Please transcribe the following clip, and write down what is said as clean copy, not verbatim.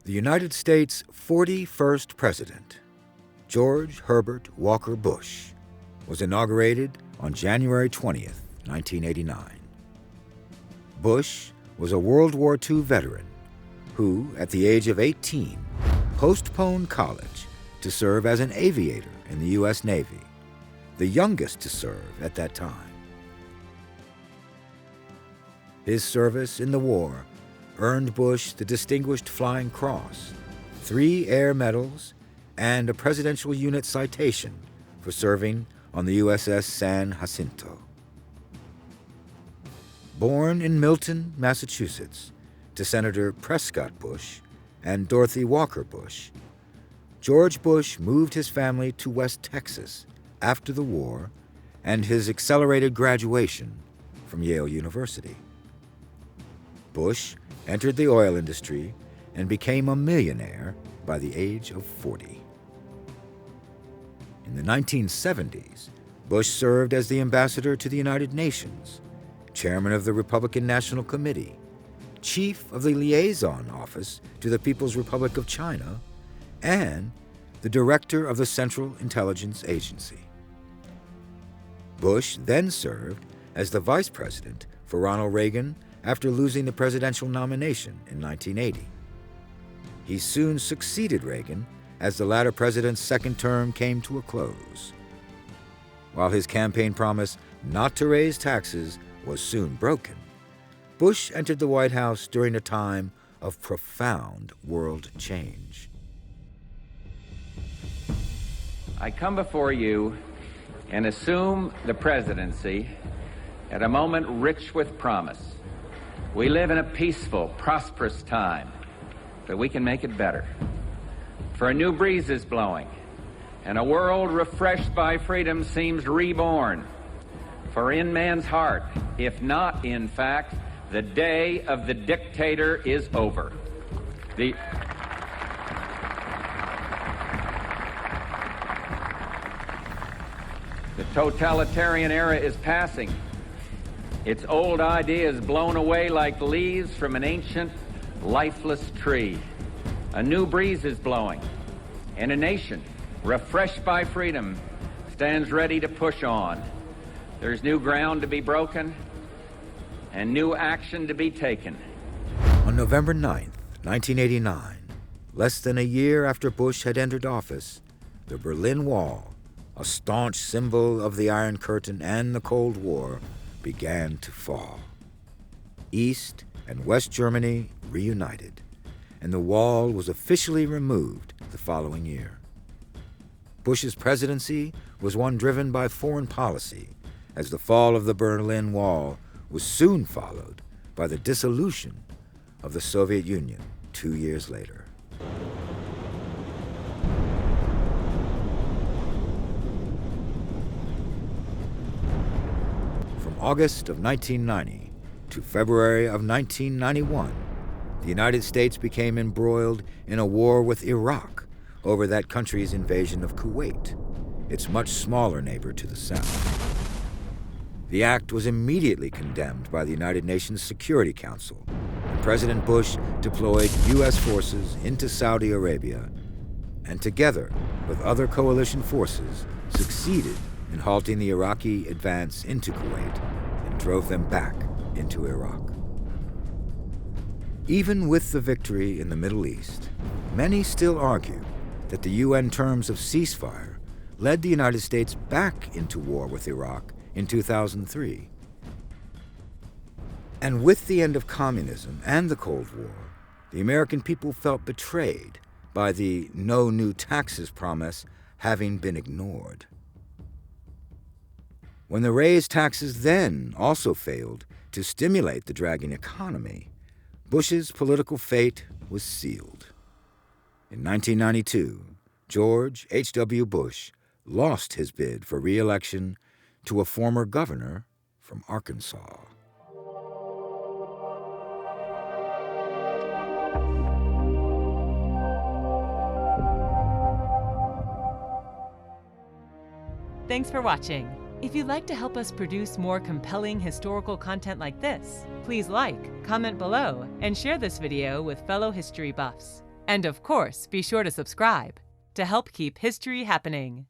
The United States' 41st president, George Herbert Walker Bush, was inaugurated on January 20th, 1989. Bush was a World War II veteran who, at the age of 18, postponed college to serve as an aviator in the U.S. Navy, the youngest to serve at that time. His service in the war earned Bush the Distinguished Flying Cross, 3 Air Medals, and a Presidential Unit Citation for serving on the USS San Jacinto. Born in Milton, Massachusetts, to Senator Prescott Bush and Dorothy Walker Bush, George Bush moved his family to West Texas after the war and his accelerated graduation from Yale University. Bush entered the oil industry and became a millionaire by the age of 40. In the 1970s, Bush served as the ambassador to the United Nations, chairman of the Republican National Committee, chief of the liaison office to the People's Republic of China, and the director of the Central Intelligence Agency. Bush then served as the vice president for Ronald Reagan after losing the presidential nomination in 1980. He soon succeeded Reagan as the latter president's second term came to a close. While his campaign promise not to raise taxes was soon broken, Bush entered the White House during a time of profound world change. I come before you and assume the presidency at a moment rich with promise. We live in a peaceful, prosperous time, but we can make it better. For a new breeze is blowing, and a world refreshed by freedom seems reborn. For in man's heart, if not in fact, the day of the dictator is over. The totalitarian era is passing. Its old ideas blown away like leaves from an ancient, lifeless tree. A new breeze is blowing, and a nation, refreshed by freedom, stands ready to push on. There's new ground to be broken and new action to be taken. On November 9th, 1989, less than a year after Bush had entered office, the Berlin Wall, a staunch symbol of the Iron Curtain and the Cold War, began to fall. East and West Germany reunited, and the wall was officially removed the following year. Bush's presidency was one driven by foreign policy, as the fall of the Berlin Wall was soon followed by the dissolution of the Soviet Union 2 years later. August of 1990 to February of 1991, the United States became embroiled in a war with Iraq over that country's invasion of Kuwait, its much smaller neighbor to the south. The act was immediately condemned by the United Nations Security Council, and President Bush deployed U.S. forces into Saudi Arabia, and together with other coalition forces, succeeded in halting the Iraqi advance into Kuwait and drove them back into Iraq. Even with the victory in the Middle East, many still argue that the UN terms of ceasefire led the United States back into war with Iraq in 2003. And with the end of communism and the Cold War, the American people felt betrayed by the no new taxes promise having been ignored. When the raised taxes then also failed to stimulate the dragging economy, Bush's political fate was sealed. In 1992, George H.W. Bush lost his bid for re-election to a former governor from Arkansas. Thanks for watching. If you'd like to help us produce more compelling historical content like this, please like, comment below, and share this video with fellow history buffs. And of course, be sure to subscribe to help keep history happening.